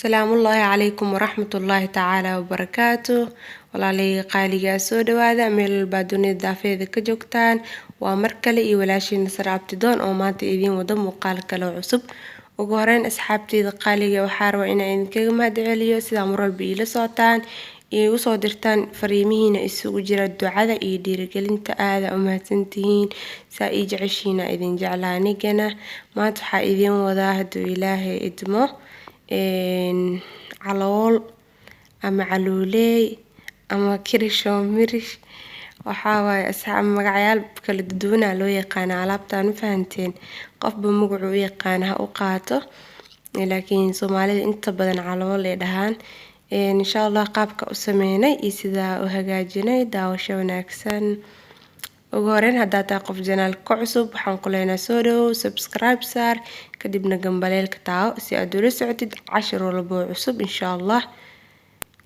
Salaamu Allaahi calaykum waraxmatullaahi tacaala wabarakaatuh. Walaalay qaaligaa soo dhawaada meel walba dunida daafeeda ka joogtaan. Waa mar kale iyo walaashiin Nasr Abtidoon oo maanta idiin wada muuqaal kale oo cusub. Ugu horeyn asxaabteyda qaaliga waxaa rabaa inaan idinkaga mahadceliyo sidaa mar walba iila socotaan iyo usoo dirtaan fariimihiina isugu jira ducada iyo dhiirigelinta aada u mahadsantihiin saa ii jeceshiina idin jeclaa anigana. Maanta waxaa idiin wadaa hadduu Ilaahay idmo calool ama caluuley ama kirisho mirish waxaa waaye asxaab magacyaal kala duwan loo yaqaan alaabtaan ma fahanteen qofba magacu u yaqaan ha u qaato laakiin Soomaalida inta badan calool ay dhahaan insha Allah qaabka u sameynay iyo sida u hagaajinay daawasho wanaagsan. ugu horeyn haddaad tahay qof janaalka cusub waxaan ku leenahay soo dhawow subscribe saar kadibna gambaleelka taawo si aad ula socotid cashir walba oo cusub insha Allah.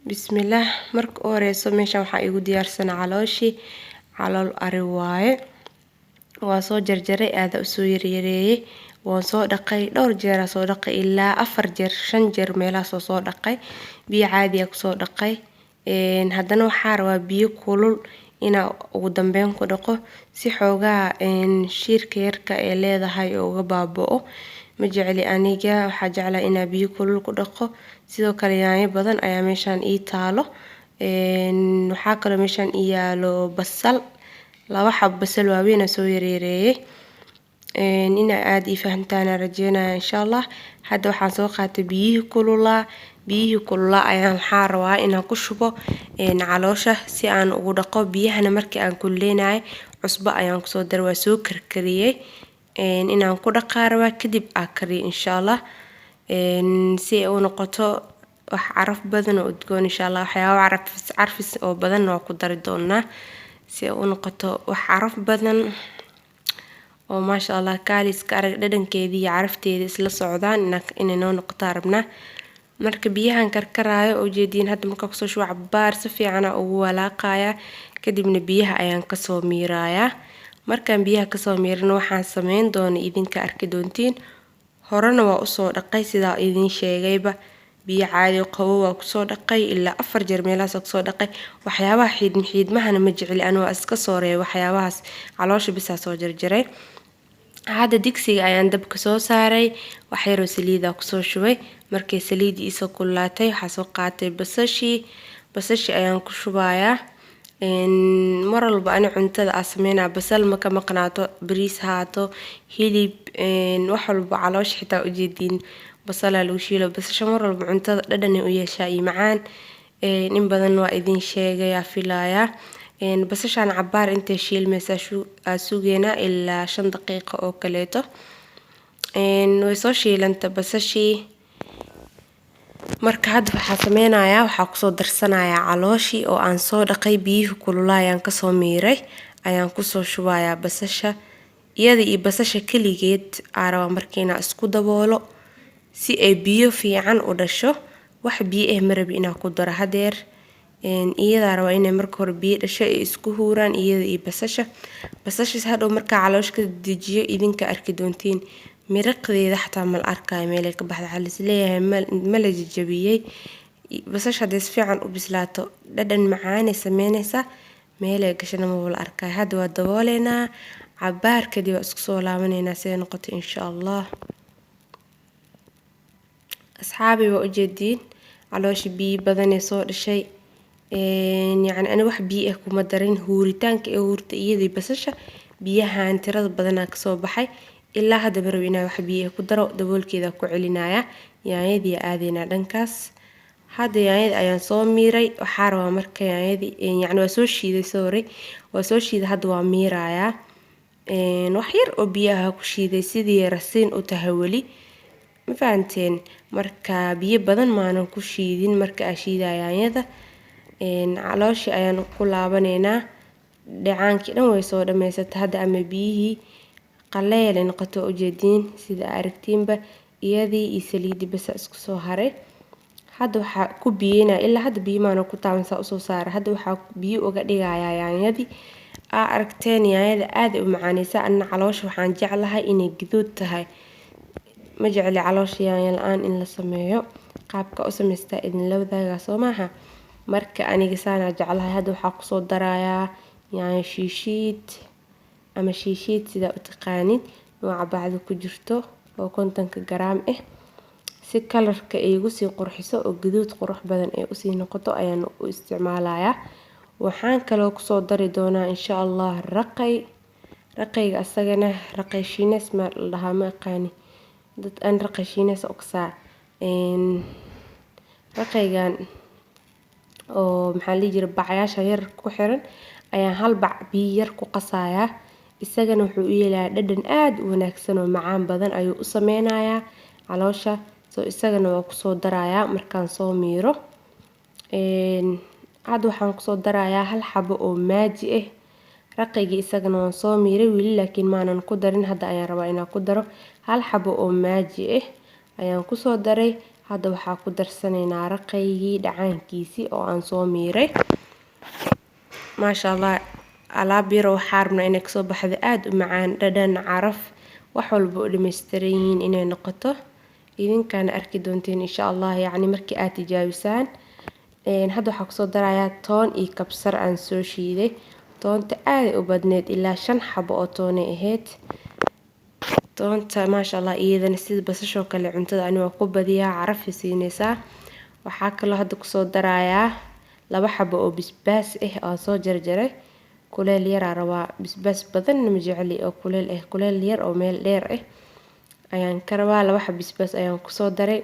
bismillaah marka u horeyso meeshan waxaa igu diyaarsan calool ari waaye waa soo jarjaray aada u soo yareeyay waan soo dhaqay dhowr jeer soo dhaqay ilaa 4 jeer 5 jeer meelaha soo dhaqay biyo caadi ah ku soo dhaqay haddana waxaa rabaa biyo kulul inaa ugu dambeyn ku dhaqo si xoogaa shiirka yarka ee leedahay oo uga baaba'o ma jecli aniga waxaa jeclaa inaa biyo kulul ku dhaqo sidoo kale yaanyo badan ayaa meeshan ii taalo waxaa kaloo meeshan ii yaalo basal 2 xabo basal waaweyn soo yareeyay ina aad ii fahantaan rajeynaa insha Allah. hadda waxaan soo qaatay biyihii kululaa ayaan waxaa rabaa inaan ku shubo caloosha si aan ugu dhaqo biyahana markii aan kululeynaay cusbo ayaan ku soo daray waa soo karkariyay inaan ku dhaqaa rabaa kadib aan kariyo insha Allah si ay u noqoto wax caraf badan oo udgoon insha Allah waxyaabo carfis oo badan oo ku dari doonaa si ay u noqoto wax caraf badan oo maasha Allah kaaliska arag dhadhankeedii iyo carafteedii isla socdaan inay noo noqoto rabnaa. marka biyahan karkaraayo oo jeedin hadda marka ku soo shubo cabaar si fiican ugu walaaqaya kadibna biyaha ayaan ka soo miirayaa. markaan biyaha ka soo miirno waxaan sameyn doonaa idinka arki doontiin horena waa u soo dhaqay sida idin sheegayba biyo caadi qabow waa ku soo dhaqay ilaa 4 jeer meelahaas ku soo dhaqay waxyaabaha xiidmahana ma jecli anoo iska soo reeyay waxyaabahaas caloosha bisa soo jarjaray. hadda digsiga ayaan dabka soo saaray wax yar oo saliid ah ku soo shubay markay saliidii isoo kululaatay waxaa soo qaatay basashi ayaan ku shubayaa mar walba ani cuntada aan sameynaa basal ma ka maqnaato bariis haato hilib wax walba caloosha xitaa u jeedin basal lagu shiilo basasha mar walba cuntada dhadhan u yeeshaa iyo macaan in badan waa idin sheegaya filayaa basashan cabaar intay shiilmaysa suugeena ilaa 5 daqiiqo oo kaleeto way soo shiilanta basashii. marka hadda waxaa sameynayaa waxaa ku soo darsanayaa calooshii oo aan soo dhaqay biyihii kululaayaan ka soo miiray ayaan ku soo shubayaa basasha iyada iyo basasha kaligeed araba markiina isku daboolo si ay biyo fiican u dhasho wax biyo marabi inaa ku daro hadeer iyada raba inay marka hore biyo dhasho ay isku huuraan iyada iyo basasha hadhow marka caloosh ka dejiyo idinka arki doontiin miraqdeeda xataa mal arkay meel ay ka baxda xalis leeyahay ma la jajabiyay basasha haday si fiican u bislaato dhadhan macaan ay sameynaysa meel ay gashana ma wala arkay. hadda waa dabooleynaa cabaar kadib isku soo laabaneynaa si ay noqoto insha Allah. asxaabi waa u jeedin caloosh biyo badan ay soo dhashay يعني أنا wax biyo ah kuma darin huuritaanka ee huurta iyadii basasha biyahan tirada badan ka soo baxay ilaa hadda baro inaa wax biyo ku daro daboolkeeda ku celinaya yaanyadii aadina dhankaas. hadda yaanyada ayaan soo miiray waxaa rabaa marka yaanyadii yani waa soo shiiday hadda waa miirayaa wax yar oo biyaha ku shiiday sidii rasiin u tahay wali ma fahanteen marka biyo badan maanan ku shiidin marka aan shiiday yaanyada calooshi ayaan ku laabaneynaa dhacaankii dhan way soo dhameysatay hadda ama biyihii qaleel noqoto u jeedin sida aragtiinba iyadii iyo saliidii bas isku soo haray. hadda waxaa ku biyeyna ilaa hadda biyo maana ku taabansa u soo saaray hadda waxaa biyo uga dhigayaa yaanyadii aragteen yaanyada aad u macaanaysa anna caloosha waxaan jeclahay inay guduud tahay ma jecli caloosha yaanyo la'aan in la sameeyo qaabka u sameystaa idin la wadaagaa soo maaha. marka aniga saana jeclahay. hadda waxaa kusoo darayaa yaanyo shiishiid ama shiishiid sida u taqaanid, nooca bacda ku jirto oo 50 garaam ah, si kalarka ay ugu sii qurxiso oo guduud qurux badan ay u sii noqoto ayaan u isticmaalayaa. waxaan kaloo kusoo dari doonaa insha Allah raqayga asagana raqay shiines ma la dhahaa ma aqaani, dad aan raqay shiines ogsaa raqaygan oo maxaa la jira bacyaasha yar ku xiran ayaan hal bac biyo yar ku qasayaa. isagana wuxuu u yeelayaa dhadhan aad u wanaagsan oo macaan badan ayuu u sameynayaa caloosha. isagana waa kusoo darayaa markaan soo miiro. hadda waxaan kusoo darayaa hal xabo oo maaji ah. raqayga isagana waan soo miiray weli laakiin maanan ku darin, hadda ayaan rabaa inaan ku daro hal xabo oo maaji ah ayaan kusoo daray. hadda waxaa ku darsanaynaa raqaygii dhacaankiisii oo aan soo miiray. maasha Allah, alaab yar oo xaarna inay kasoo baxdo aad u macaan, dhadhan, caraf, wax walba oo dhameystiran yihiin inay noqoto. idinkaana arki doonteen insha Allah yacni markii aad tijaabisaan. hadda waxaa kusoo darayaa toon iyo kabsar aan soo shiiday. toonta aad u badneed ilaa 5 xabo oo toon ay ahayd. toonta maasha Allah iyadana sida basasho kale cuntada aniga ku badiyaa, caraf siinaysaa. waxaa kaloo hadda kusoo darayaa 2 xabo oo basbaas ah oo soo jarjaray. kuleel yar aan rabaa, basbaas badan ma jecli oo kuleel yar oo meel dheer ah ayaan ka rabaa. 2 xabo basbaas ayaan kusoo daray.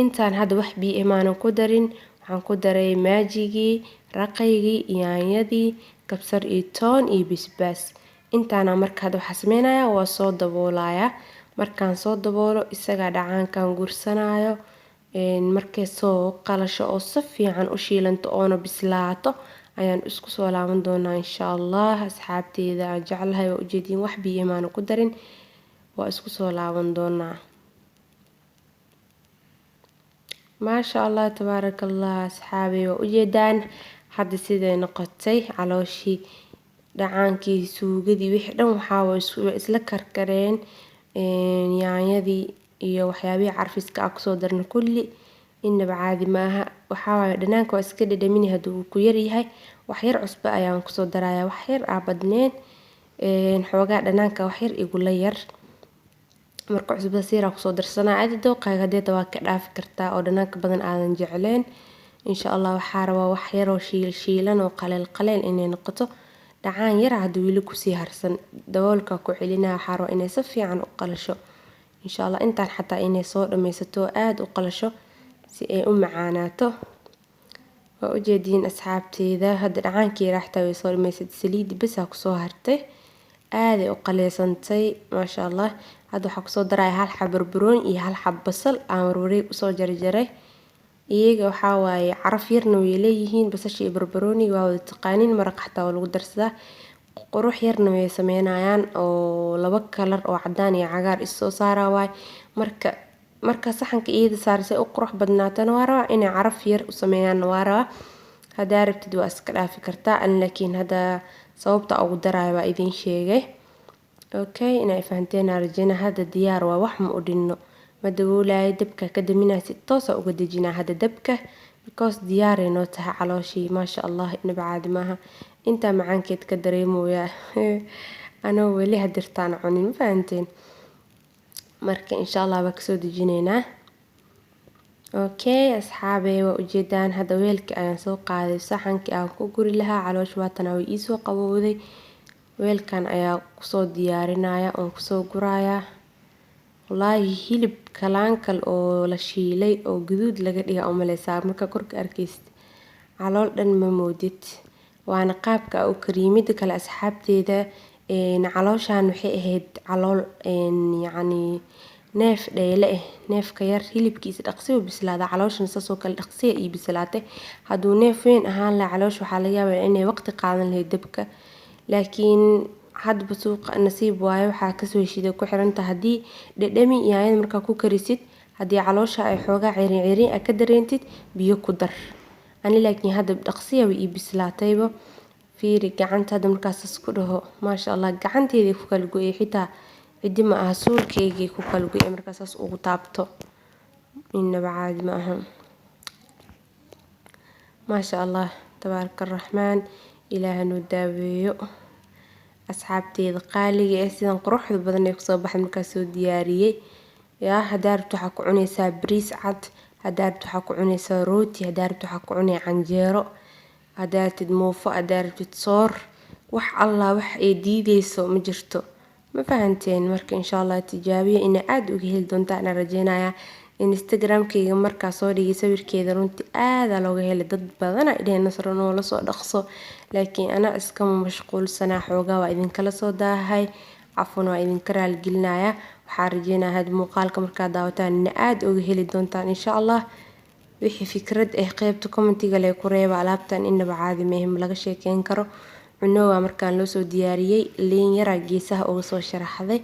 intaan hadda wax biyo imaanan ku darin, waxaan ku daray maajigii, raqaygii, yaanyadii, kabsar iyo toon iyo basbaas. intaana marka hadda waxaa sameynayaa waa soo daboolayaa. markaan soo daboolo isaga dhacaankan guursanayo. markay soo qalasho oo si fiican u shiilanto oona bislaato ayaan isku soo laaban doonaa insha Allah. asxaabteeda aan jeclahay waa ujeedin wax biyo imaanan ku darin, waa isku soo laaban doonaa. maasha Allah tabaarakallah asxaabi, waa ujeedaan hadda siday noqotay calooshii, dhacaankii, suugadii wixii dhan waxaa way isla karkareen. yaanyadii iyo waxyaabihii carfiska aan kusoo darna kulli inaba caadi maaha. waxaa waaye dhanaanka waa iska dhadhamini hadduu ku yar yahay. wax yar cusbo ayaan kusoo darayaa, wax yar aan badneyn. xoogaa dhanaanka wax yar igula yar. marka cusbada siira kusoo darsanaa aad dooqaaga hadeeda waa ka dhaafi kartaa oo dhanaanka badan aadan jecleen. insha Allah waxaa rabaa wax yar oo shiilan oo qaleel inay noqoto. dhacaan yar hadda weli kusii harsan, daboolka ku celinaa. waxaa rabaa inay si fiican u qalasho insha Allah. intaan xataa inay soo dhameysato aad u qalasho si ay u macaanaato. waa ujeediin asxaabteeda hadda dhacaankii raaxta way soo dhameysatay, saliid bas ah kusoo hartay, aad ay u qaleysantay maasha Allah. hadda waxaa kusoo daray hal xabo barbarooni iyo hal xabo basal aan wareeg usoo jarjaray. iyaga waxaa waaye caraf yarna way leeyihiin, basasha iyo barbarooniga waa wada taqaaniin, maraq xataa waa lagu darsadaa. qurux yarna way sameynayaan oo 2 kalar oo cadaan iyo cagaar is soo saaraa waay. marka saxanka iyada saarsay u qurux badnaatana waa rabaa inay caraf yar u sameeyaan waa rabaa. hadaa rabtid waa iska dhaafi kartaa, laakiin hadda sababta ugu daraayo waa idin sheegay. okay inay fahanteen arjina. hadda diyaar waa, wax ma u dhinno, ma daboolayo, dabka ka daminaa si toos ah uga dejinaa hadda dabka because diyaar ay noo tahay calooshii. maasha Allah inaba caadi maaha. inta macaankeed ka dareemooyaa anoo weli hadirtaan cunin, ma fahanteen. marka insha Allah waa kasoo dejinaynaa. okay asxaabey waa ujeedaan hadda weelka ayaan soo qaaday, saxankii aan ku guri lahaa caloosh waatana way ii soo qabowday. weelkan ayaa kusoo diyaarinaya oon kusoo gurayaa. wallaahi hilib kalaankal oo la shiilay oo guduud laga dhiga oo maleysaa marka korka arkaysid calool dhan ma moodid. waana qaabka u kariimida kale asxaabteeda. calooshan waxay ahayd calool yacni neef dheele ah, neefka yar hilibkiisa dhaqsi u bislaada, calooshan saasoo kale dhaqsiya ii bislaatay. hadduu neef weyn ahaan lahaa caloosh waxaa laga yaabaa inay waqti qaadan lahayd dabka, laakiin hadba suuqa nasiib waayo, waxaa kasoo heshiida ku xiranta. haddii dhadhami yaanyada markaa ku karisid, haddii caloosha ay xoogaa cirin ka dareentid biyo ku dar. ani laakiin hadda dhaqsiya way ii bislaatayba. fiiri gacanta hadda markaas isku dhaho maasha Allah gacanteedii ku kala go'ay, xitaa cidi ma aha suulkeygii ku kala go'ay markaas ugu taabto. inaba caadi ma aha. maasha allah tabaaraka raxmaan. ilaaha noo daaweeyo asxaabteeda qaaliga ee sidan quruxda badan ee kusoo baxay markaa soo diyaariyey. yaa haddaa rabto waxaa ku cunaysaa bariis cad, haddaa rabto waxaa ku cunaysaa rooti, haddaa rabto waxaa ku cunay canjeero, haddaa rabtid muufo, haddaa rabtid soor, wax allah wax ay diideyso ma jirto. ma fahanteen? marka insha allah tijaabiya ina aad uga heli doontaan aan rajeynayaa. instagramkayga markaa soo dhigay sawirkeeda runtii aada looga helay, dad badan ay dhaheen nasro noo la soo dhaqso, laakiin ana iskama mashquulsanaa xoogaa waa idinkala soo daahay, cafwan waa idinka raaligelinayaa. waxaan rajeynayaa had muuqaalka markaa daawataan ina aad uga heli doontaan insha allah. wixii fikrad qaybta commentiga lee ku reeba. alaabtan inaba caadi mehem laga sheekeyn karo. cunowaa markaan loo soo diyaariyey, liin yaraa geesaha uga soo sharaxday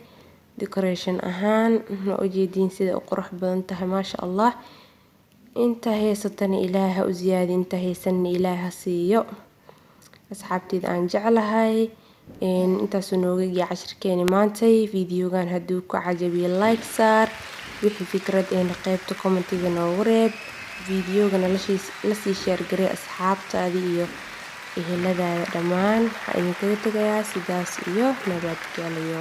decoration ahaan. ma ujeediin sida u qurux badan tahay maasha allah. inta heysatana ilaaha u ziyaadi, inta haysanna ilaaha siiyo. asxaabteeda aan jeclahay intaasuu nooga eegaya cashirkeeni maantay. videogan hadduu ku cajabiyo like saar, wixii fikrad qaybta commentiga noogu reeb. videogana lasii sheer garee asxaabtaada iyo eheladaada dhammaan. waxaa idinkaga tegayaa sidaas iyo nabadgelyo.